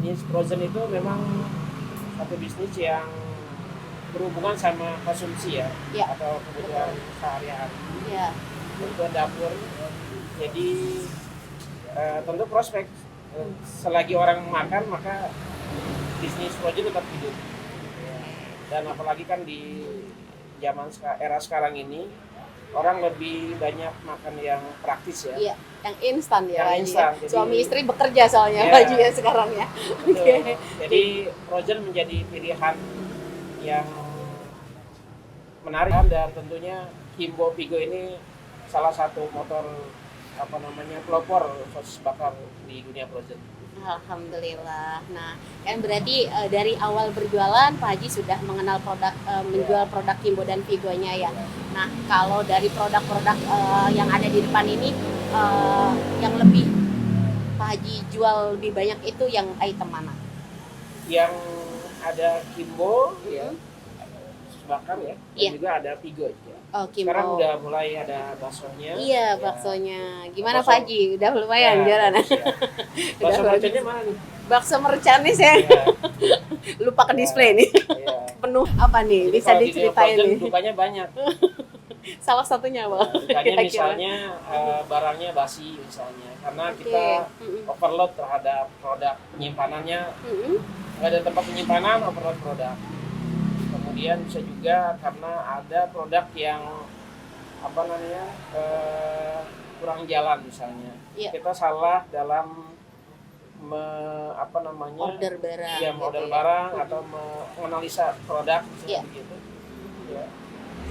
bisnis frozen itu memang satu bisnis yang berhubungan sama konsumsi ya, atau kebutuhan sehari-hari, kebutuhan dapur. Jadi tentu prospek selagi orang makan maka bisnis frozen tetap hidup. Dan apalagi kan di era sekarang ini orang lebih banyak makan yang praktis ya. Iya, yang instan ya. Yang instan. Jadi, suami istri bekerja soalnya Baju ya sekarang ya. Okay. Jadi frozen menjadi pilihan yang menarik, dan tentunya Kimbo Vigo ini salah satu motor pelopor sosis bakar di dunia frozen. Alhamdulillah. Nah, kan berarti dari awal berjualan Pak Haji sudah mengenal menjual produk Kimbo dan Vigo-nya ya. Nah, kalau dari produk-produk yang ada di depan ini yang lebih Pak Haji jual lebih banyak itu yang item mana? Yang ada Kimbo ya, bakar ya, dan juga ada Vigo ya. Oh, Kimbo. Sekarang udah mulai ada baksonya. Iya, baksonya. Gimana Pak Haji? Udah lumayan jalan. Bakso mercannya mana nih? Bakso mercannya saya lupa ke display nih. Penuh apa nih? Jadi bisa diceritain nih. Dukanya banyak. Salah satunya apa? Dukanya misalnya barangnya basi misalnya, karena kita overload terhadap produk penyimpanannya. Nggak ada tempat penyimpanan, overload produk. Kemudian bisa juga karena ada produk yang kurang jalan misalnya. Kita salah dalam order barang, order barang atau menganalisa produk begitu. Ya.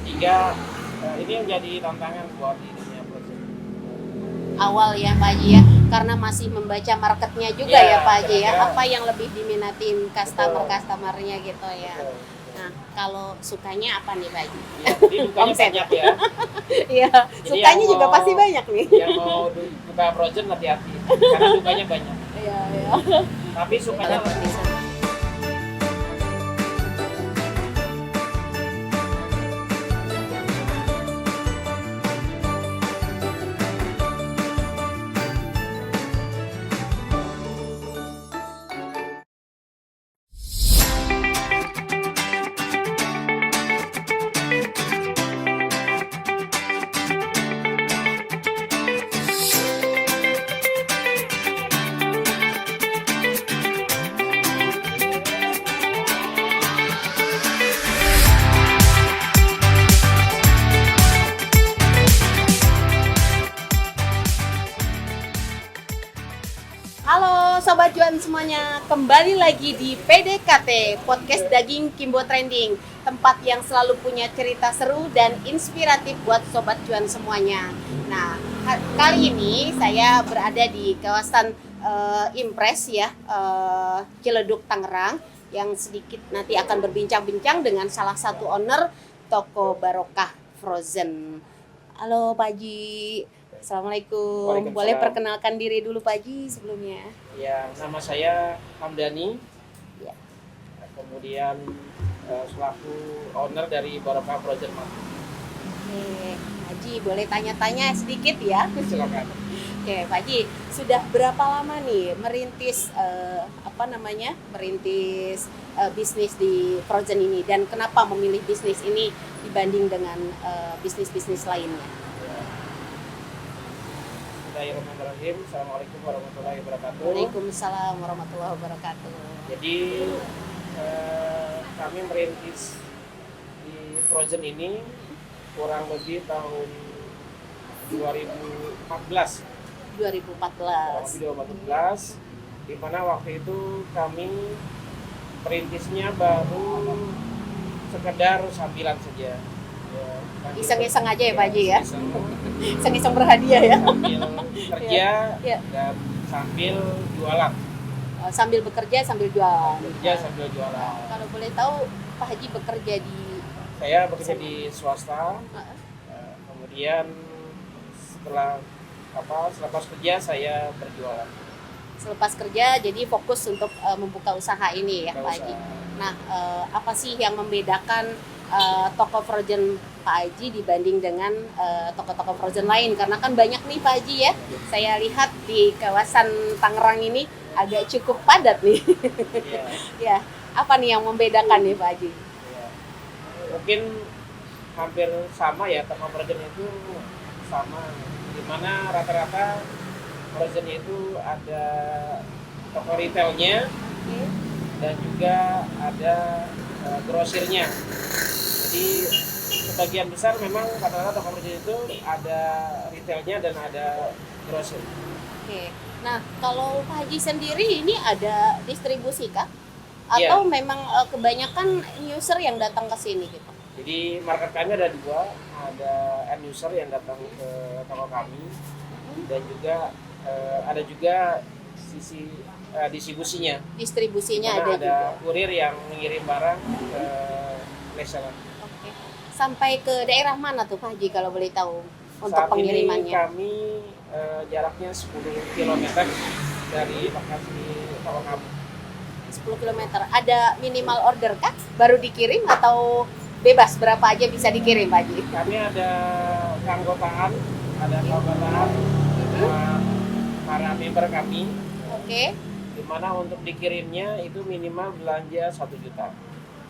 Sehingga ini yang jadi tantangan buat di dunia frozen. Awal ya Pak Haji ya, karena masih membaca marketnya juga ya Pak Haji ya. Apa yang lebih diminatin customer-customernya gitu ya. Betul. Nah, kalau sukanya apa nih Pak Haji? Ya, jadi dukanya banyak ya. Iya, sukanya juga pasti banyak nih. Yang mau buka frozen hati-hati, karena dukanya banyak. Iya. Tapi sukanya bisa. Halo Sobat Cuan semuanya, kembali lagi di PDKT, Podcast Daging Kimbo Trending, tempat yang selalu punya cerita seru dan inspiratif buat Sobat Cuan semuanya. Nah, kali ini saya berada di kawasan Impres ya, Ciledug, Tangerang, yang sedikit nanti akan berbincang-bincang dengan salah satu owner toko Barokah Frozen. Halo Pak Haji. Assalamualaikum. Boleh perkenalkan diri dulu Pak Haji sebelumnya? Ya, nama saya Hamdani. Ya. Kemudian selaku owner dari Barokah Frozen Market. Oke, Pak Haji boleh tanya-tanya sedikit ya? Silakan. Oke, Pak Haji, sudah berapa lama nih merintis bisnis di Frozen ini, dan kenapa memilih bisnis ini dibanding dengan bisnis-bisnis lainnya? Bismillahirrahmanirrahim. Assalamualaikum warahmatullahi wabarakatuh. Waalaikumsalam warahmatullahi wabarakatuh. Jadi kami merintis di Frozen ini kurang lebih tahun 2014. 2014, di mana waktu itu kami perintisnya baru sekedar sambilan saja. Iseng-iseng aja ya Pak Haji ya? Iseng-iseng berhadiah ya? Sambil kerja dan sambil jualan. Sambil bekerja sambil jualan. Sambil jualan. Kalau boleh tahu Pak Haji bekerja di? Saya bekerja di swasta. Kemudian selepas kerja saya berjualan. Selepas kerja jadi fokus untuk membuka usaha ini ya Pak Haji. Nah, apa sih yang membedakan toko Frozen Pak Haji dibanding dengan toko-toko Frozen lain? Karena kan banyak nih Pak Haji ya, saya lihat di kawasan Tangerang ini agak cukup padat nih. Iya. Ya, apa nih yang membedakan nih Pak Haji? Iya. Mungkin hampir sama ya, toko frozen itu sama, dimana rata-rata frozen itu ada toko retailnya Oke. dan juga ada grosirnya. Jadi sebagian besar memang rata-rata toko frozen itu ada retailnya dan ada grosir. Oke. Nah, kalau Pak Haji sendiri ini ada distribusi kah? Iya. Atau memang kebanyakan user yang datang ke sini gitu? Jadi market kami ada dua, ada end user yang datang ke toko kami dan juga ada juga sisi distribusinya. Distribusinya Karena ada ada juga. kurir yang mengirim barang ke reseller. Oke. Sampai ke daerah mana tuh Pak Haji kalau boleh tahu untuk Saat ini pengirimannya? kami jaraknya 10 km dari lokasi toko kami. 10 km. Ada minimal order kah? Baru dikirim atau bebas berapa aja bisa dikirim Pak Haji? Kami ada keanggotaan para member kami, Oke. di mana untuk dikirimnya itu minimal belanja 1 juta.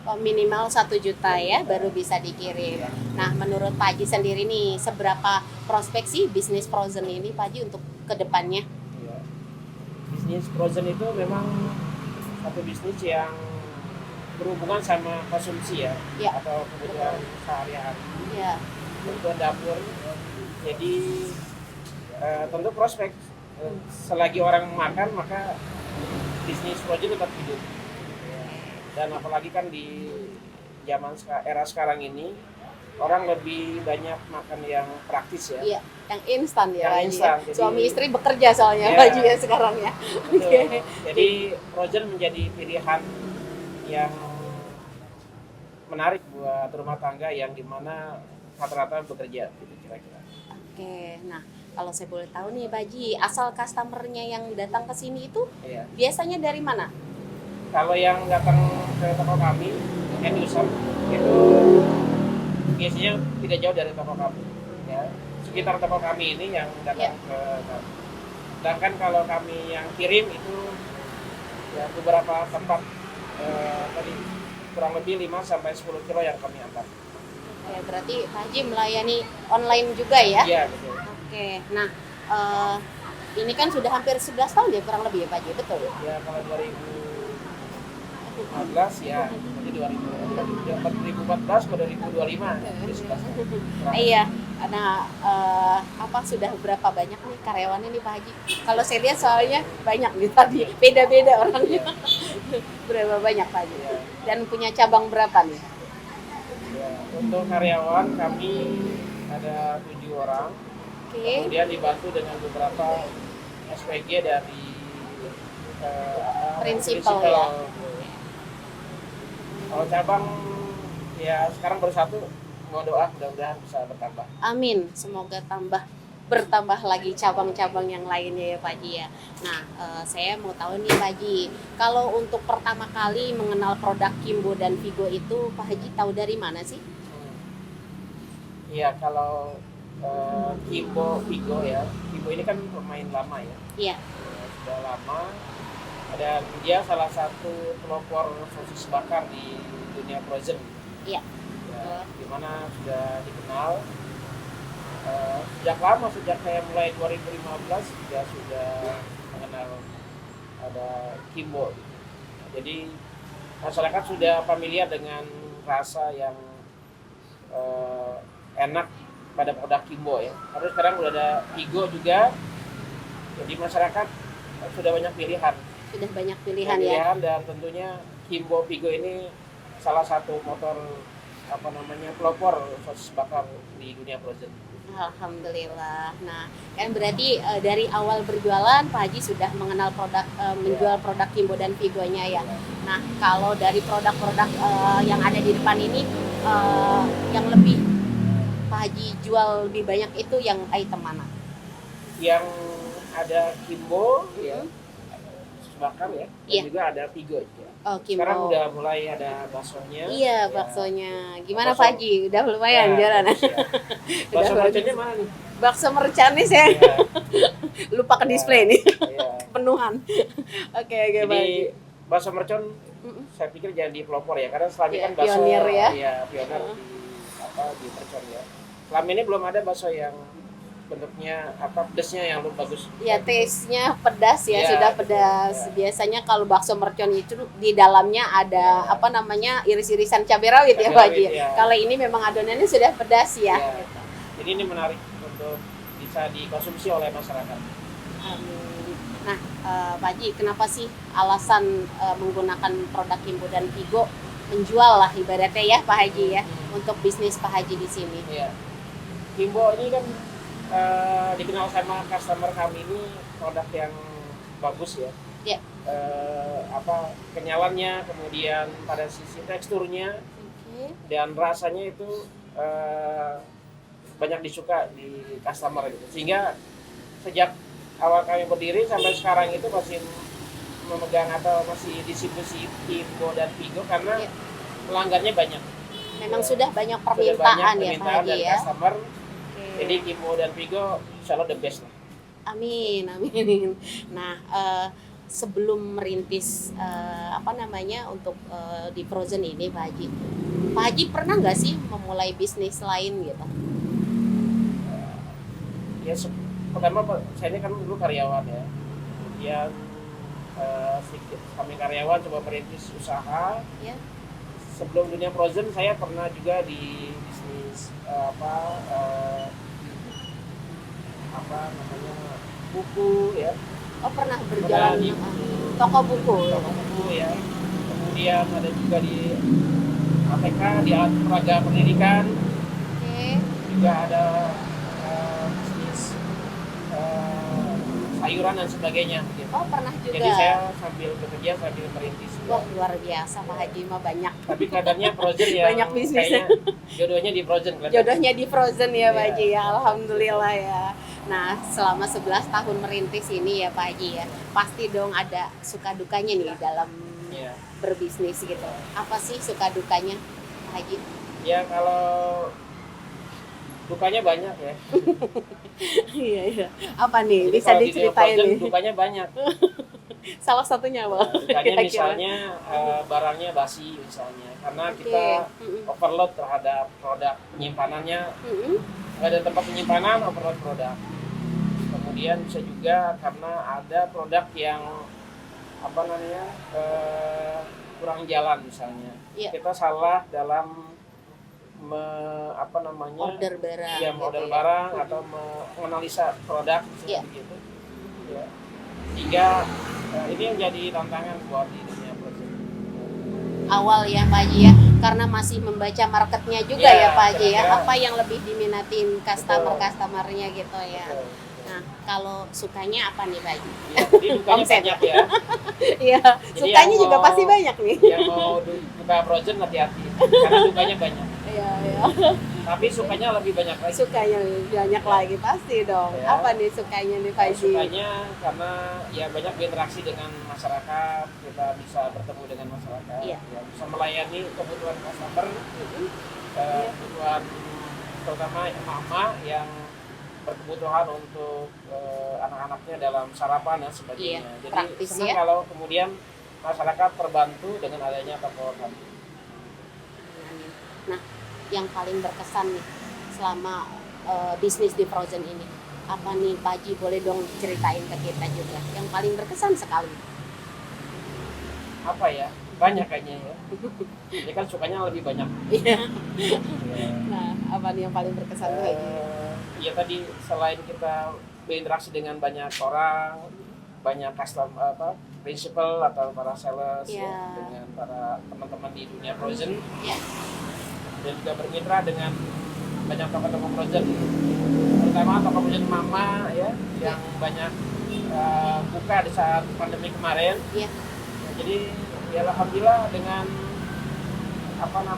Oh, minimal 1 juta ya baru bisa dikirim. Nah, menurut Pak Haji sendiri nih, seberapa prospek sih bisnis frozen ini Pak Haji untuk kedepannya? Ya. Bisnis frozen itu memang satu bisnis yang berhubungan sama konsumsi ya, Ya. atau kebutuhan sehari-hari, Ya. kebutuhan dapur. Jadi tentu prospek selagi orang makan maka bisnis frozen tetap hidup. Dan apalagi kan di era sekarang ini orang lebih banyak makan yang praktis ya. Iya, yang instan ya Yang Pak Haji. instan, Ya. jadi- Suami istri bekerja soalnya Iya. Pak Haji ya sekarang ya. Betul. Oke. Jadi frozen menjadi pilihan yang menarik buat rumah tangga yang dimana rata-rata bekerja gitu kira-kira. Oke, nah kalau saya boleh tahu nih Pak Haji, asal customernya yang datang ke sini itu Iya. biasanya dari mana? Kalau yang datang ke toko kami, end user itu biasanya tidak jauh dari toko kami. Ya. Sekitar toko kami ini yang datang ke kami. Sedangkan kalau kami yang kirim itu ya beberapa tempat tadi kurang lebih 5 sampai 10 kilo yang kami antar. Oke, berarti Pak Haji melayani online juga ya? Iya, betul. Oke, nah ini kan sudah hampir 11 tahun ya kurang lebih ya Pak Haji, betul? Ya kalau 2015 ya, jadi 2014 ke 2025 jadi 11 tahun. Iya, nah apa sudah berapa banyak nih karyawannya nih Pak Haji? Kalau saya lihat soalnya banyak nih tadi, beda-beda orangnya. Berapa banyak Pak Haji? Ya. Dan punya cabang berapa nih? Ya, untuk karyawan kami ada 7 orang. Oke, Kemudian dibantu dengan beberapa SPG dari Prinsipal ya. Kalau cabang ya sekarang baru 1, mau doa mudah-mudahan bisa bertambah. amin. Semoga bertambah lagi cabang-cabang yang lainnya ya Pak Haji ya. Nah, saya mau tahu nih Pak Haji, kalau untuk pertama kali mengenal produk Kimbo dan Vigo itu Pak Haji tahu dari mana sih? Iya, kalau Kimbo Vigo ya, Kimbo ini kan pemain lama ya. Iya. Sudah lama. Dan dia salah satu pelopor sosis bakar di dunia frozen. Iya. Ya, dimana sudah dikenal sejak lama, sejak saya mulai 2015 juga sudah mengenal ada Kimbo. Jadi masyarakat sudah familiar dengan rasa yang enak pada produk Kimbo ya. Terus sekarang udah ada Vigo juga, jadi masyarakat sudah banyak pilihan. Sudah banyak pilihan ya. Dan tentunya Kimbo Vigo ini salah satu motor pelopor sosis bakar di dunia frozen. Alhamdulillah. Nah, kan berarti dari awal berjualan Pak Haji sudah mengenal menjual produk Kimbo dan Vigo-nya ya. Nah, kalau dari produk-produk yang ada di depan ini yang lebih Pak Haji jual lebih banyak itu yang item mana? Yang ada Kimbo ya, bakar ya, dan Iya. juga ada Pigo juga. Oh, Sekarang Kimbo. udah mulai ada baksonya. Iya, Ya. baksonya. Gimana Bakso. Pak Haji? Udah lumayan Ya, jalan. bagus ya. Bakso Udah merconnya bagus. mana nih? Bakso mercanis ya. Ya, Lupa ke ya, display nih. ya. Kepenuhan. Oke, Pak Jadi Haji. bakso mercon Mm-mm. saya pikir jangan dipelopor ya, karena selama ini Ya, kan bakso pionir ya. pionir di mercon ya. Selama ini belum ada bakso yang bentuknya pedesnya yang lebih bagus. Ya, taste-nya pedas ya, Iya, sudah betul. pedas. Iya. Biasanya kalau bakso mercon itu di dalamnya ada Iya. iris-irisan cabai rawit ya, Cabai Pak Haji. rawit, iya. Kalau ini memang adonannya sudah pedas ya. Iya. Gitu. Jadi ini menarik untuk bisa dikonsumsi oleh masyarakat. Amin. Nah, Pak Haji, kenapa sih alasan menggunakan produk Kimbo dan Pigo menjual lah ibaratnya ya Pak Haji ya, untuk bisnis Pak Haji di sini? Iya. Kimbo ini kan dikenal sama customer kami ini produk yang bagus ya. Iya. Kenyalannya, kemudian pada sisi teksturnya Oke. dan rasanya itu banyak disuka di customer gitu. Sehingga sejak awal kami berdiri sampai sekarang itu masih memegang atau masih distribusi Kimbo dan Pigo karena Iya. pelanggannya banyak. Memang Ya. sudah banyak Sudah permintaan ya Pak permintaan Haji dari ya. customer. Oke. Jadi Kimbo dan Pigo insya Allah the best lah. Amin, amin. Nah, sebelum merintis untuk di frozen ini Pak Haji pernah nggak sih memulai bisnis lain gitu? Ya pertama saya ini kan dulu karyawan ya. Kemudian kami karyawan coba merintis usaha. Ya. Sebelum dunia frozen saya pernah juga di bisnis buku ya. Oh, pernah Pernah berjalan di toko buku. toko buku ya. Kemudian ada juga di APK, di alat peraga pendidikan. Oke. Juga ada bisnis sayuran dan sebagainya gitu. Oh, pernah juga. Jadi saya sambil bekerja sambil merintis. Wah, luar biasa Pak Haji mah banyak. Tapi kadarnya frozen ya. Banyak bisnisnya. Jodohnya di frozen. Jodohnya di frozen ya Pak Iya. Haji ya, alhamdulillah ya. Nah, selama 11 tahun merintis ini ya Pak Haji ya, pasti dong ada suka dukanya nih dalam Iya. berbisnis gitu. Apa sih suka dukanya Pak Haji? Ya kalau dukanya banyak ya. Iya, iya. Apa nih? Jadi Bisa kalau di dunia diceritain frozen nih. dukanya banyak. Salah satunya apa? Dukanya Kira-kira. misalnya barangnya basi misalnya. Karena Oke. kita Mm-mm. overload terhadap produk penyimpanannya. Mm-mm. Nggak ada tempat penyimpanan, overload produk. Kemudian bisa juga karena ada produk yang kurang jalan misalnya. Iya. Kita salah dalam Order barang. ya, gitu order ya. barang atau menganalisa produk Iya. begitu. Ya. Sehingga ini yang jadi tantangan buat di dunia frozen. Awal ya Pak Haji ya, karena masih membaca marketnya juga Iya, ya Pak Haji ya, kira-kira. apa yang lebih diminatin customernya gitu ya. Betul. Nah, kalau sukanya apa nih Pak Haji? Ya, jadi dukanya Omset. banyak ya. Iya, Jadi sukanya yang juga mau- pasti banyak nih. Yang mau buka frozen hati-hati karena dukanya banyak. Iya, iya. Tapi sukanya lebih banyak lagi. Sukanya banyak lagi pasti dong. Ya. Apa nih sukanya nih Pak Haji? Sukanya karena ya banyak berinteraksi dengan masyarakat, kita bisa bertemu dengan masyarakat, Iya. ya, bisa melayani kebutuhan customer, kebutuhan terutama mama yang berkebutuhan untuk anak-anaknya dalam sarapan dan sebagainya. Iya, Jadi praktis senang ya. kalau kemudian masyarakat terbantu dengan adanya toko kami. Nah, yang paling berkesan nih selama bisnis di Frozen ini, apa nih Pak Haji, boleh dong ceritain ke kita juga yang paling berkesan sekali. Apa ya? Banyak kayaknya ya. Ini kan sukanya lebih banyak. Iya. Ya. Nah, apa nih yang paling berkesan Pak Haji? Ya tadi selain kita berinteraksi dengan banyak orang, banyak principal atau para sales Iya. ya, dengan para teman-teman di dunia frozen, Iya. dan juga bermitra dengan banyak toko-toko frozen, terutama toko frozen mama ya, yang banyak buka di saat pandemi kemarin. Iya. Ya, jadi ya alhamdulillah dengan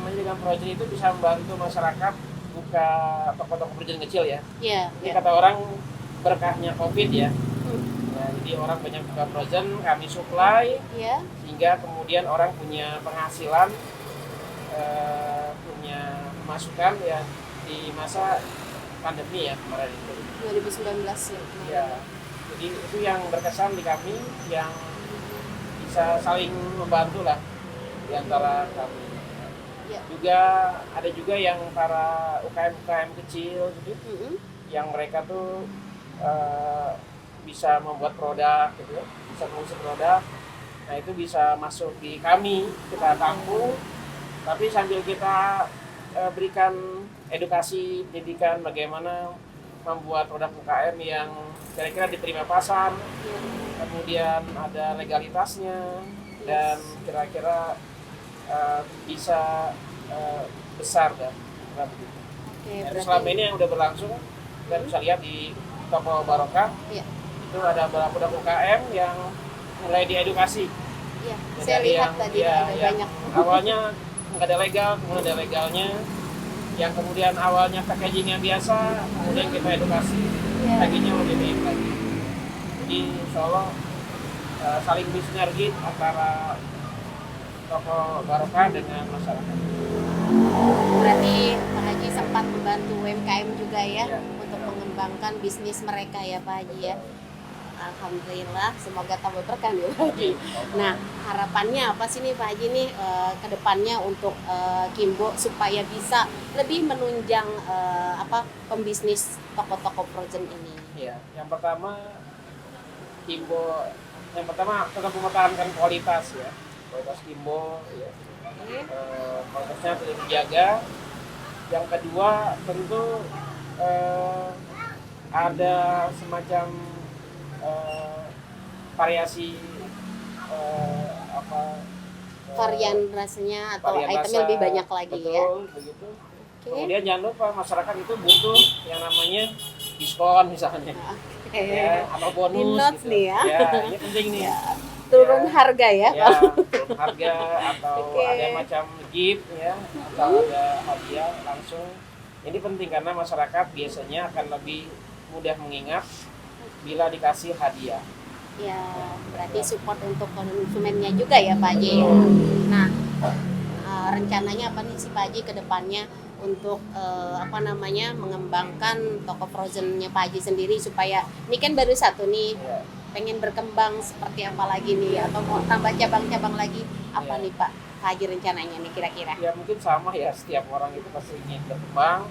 dengan frozen itu bisa membantu masyarakat buka toko-toko frozen kecil ya. Iya. Ini kata orang berkahnya COVID ya. Ya, jadi orang banyak buka frozen, kami supply, ya. sehingga kemudian orang punya penghasilan, punya masukan ya di masa pandemi ya kemarin itu. 2019 ya. Ya, jadi itu yang berkesan di kami, yang bisa saling membantu lah di antara kami. Ya. Juga ada juga yang para UKM kecil gitu, yang mereka tuh bisa membuat produk gitu, bisa mengusung produk. Nah itu bisa masuk di kami, kita tampung, tapi sambil kita berikan edukasi, pendidikan bagaimana membuat produk UKM yang kira-kira diterima pasar, kemudian ada legalitasnya, dan kira-kira bisa besar dan begitu. Oke, selama ini yang udah berlangsung, kita bisa lihat di toko Barokah, itu ada beberapa produk UKM yang mulai diedukasi. Iya, saya lihat tadi ada banyak. Awalnya nggak ada legal, kemudian ada legalnya. Yang kemudian awalnya packagingnya biasa, kemudian kita edukasi, packagingnya lebih baik lagi. Jadi insya Allah saling bersinergi antara toko Barokah dengan masyarakat. Berarti Pak Haji sempat membantu UMKM juga ya, untuk mengembangkan bisnis mereka ya Pak Haji ya. Alhamdulillah, semoga tambah berkah ya Pak Haji. Nah, harapannya apa sih nih Pak Haji nih ke depannya untuk Kimbo supaya bisa lebih menunjang pembisnis toko-toko frozen ini? Ya, yang pertama Kimbo, tetap mempertahankan kualitas ya, kualitas Kimbo ya. Kualitasnya terus dijaga. Yang kedua tentu ada semacam variasi varian rasanya atau varian itemnya rasa, lebih banyak lagi betul, ya. Begitu. Okay. Kemudian jangan lupa masyarakat itu butuh yang namanya diskon misalnya, ya, atau bonus gitu. Nih ya. Ya, ini penting nih. Ya. Turun harga ya. Turun harga atau ada macam gift ya, atau ada hadiah langsung. Ini penting karena masyarakat biasanya akan lebih mudah mengingat bila dikasih hadiah. Ya, berarti support untuk konsumennya juga ya Pak Haji. Nah, rencananya apa nih sih Pak Haji ke depannya untuk mengembangkan toko frozennya Pak Haji sendiri supaya ini kan baru satu nih, pengen berkembang seperti apa lagi nih atau mau tambah cabang-cabang lagi apa nih Pak Haji rencananya nih kira-kira? Ya mungkin sama ya, setiap orang itu pasti ingin berkembang,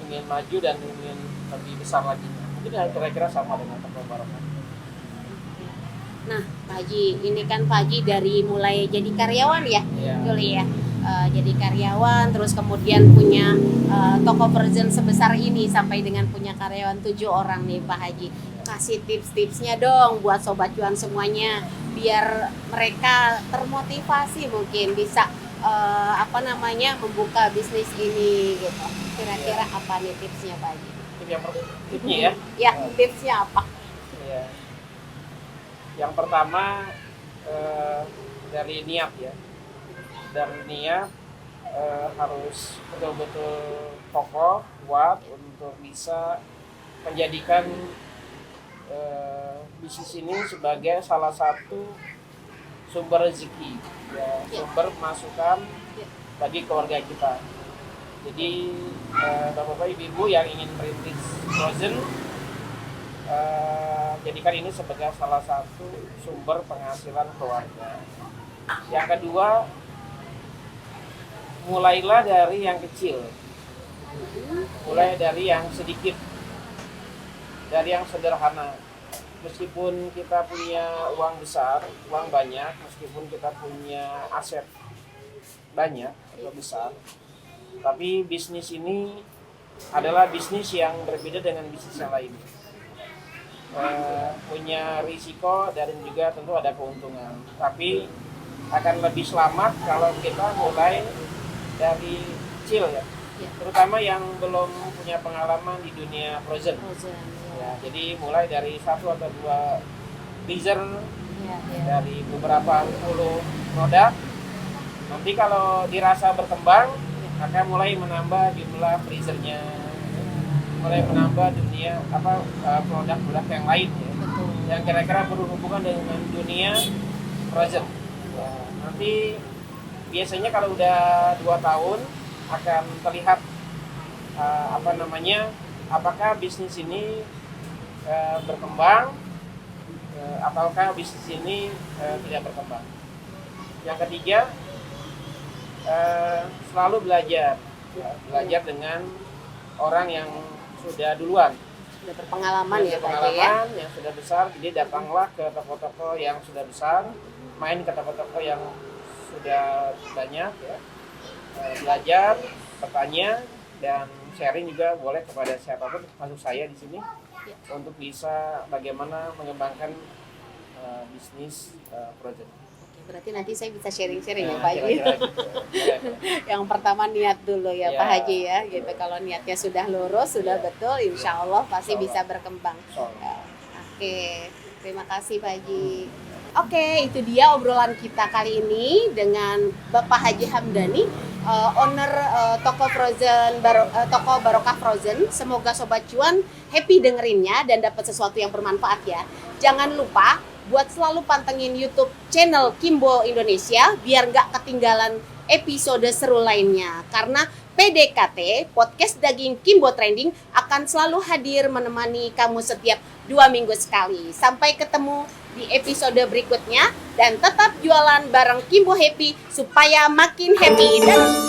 ingin maju dan ingin lebih besar lagi. Mungkin kira-kira sama dengan toko Barokah. Nah, Pak Haji, ini kan Pak Haji dari mulai jadi karyawan ya, dulu ya. Jadi karyawan, terus kemudian punya toko frozen sebesar ini sampai dengan punya karyawan 7 orang nih Pak Haji. Kasih tips-tipsnya dong buat Sobat Cuan semuanya, biar mereka termotivasi mungkin bisa membuka bisnis ini gitu. Kira-kira apa nih tipsnya Pak Haji? Tipsnya ya? Ya, tipsnya apa? Ya. Yang pertama dari niat ya. Dari niat harus betul-betul kokoh, kuat untuk bisa menjadikan bisnis ini sebagai salah satu sumber rezeki, ya, sumber masukan bagi keluarga kita. Jadi bapak-bapak, ibu-ibu yang ingin merintis frozen, jadikan ini sebagai salah satu sumber penghasilan keluarga. Yang kedua, mulailah dari yang kecil, mulai dari yang sedikit, dari yang sederhana. Meskipun kita punya uang besar, uang banyak, meskipun kita punya aset banyak atau besar, tapi bisnis ini adalah bisnis yang berbeda dengan bisnis yang lain. Punya risiko dan juga tentu ada keuntungan, tapi akan lebih selamat kalau kita mulai dari kecil ya, terutama yang belum punya pengalaman di dunia frozen. Ya, jadi mulai dari 1 atau 2 freezer, dari beberapa puluh produk. Nanti kalau dirasa berkembang, akan mulai menambah jumlah freezernya, mulai menambah dunia produk-produk yang lain ya. yang kira-kira berhubungan dengan dunia frozen. Ya, nanti biasanya kalau udah 2 tahun akan terlihat apakah bisnis ini berkembang ataukah bisnis ini tidak berkembang. Yang ketiga, selalu belajar dengan orang yang sudah duluan, sudah berpengalaman ya Pak Haji ya, yang sudah besar. Jadi datanglah ke toko-toko yang sudah besar, main ke toko-toko yang sudah banyak ya, belajar, bertanya, dan sharing juga boleh kepada siapapun, termasuk saya di sini ya, untuk bisa bagaimana mengembangkan bisnis project. Berarti nanti saya bisa sharing-sharing ya Pak Haji. Yang pertama niat dulu ya Pak Haji ya, gitu. Kalau niatnya sudah lurus, sudah betul, insya Allah pasti bisa berkembang. Oke, terima kasih Pak Haji. Oke, itu dia obrolan kita kali ini dengan Bapak Haji Hamdani, owner toko Frozen, toko Barokah Frozen. Semoga Sobat Cuan happy dengerinnya dan dapat sesuatu yang bermanfaat ya. Jangan lupa buat selalu pantengin YouTube channel Kimbo Indonesia biar nggak ketinggalan episode seru lainnya. Karena PDKT, Podcast Daging Kimbo Trending, akan selalu hadir menemani kamu setiap 2 minggu sekali. Sampai ketemu di episode berikutnya dan tetap jualan bareng Kimbo Happy supaya makin happy. Dan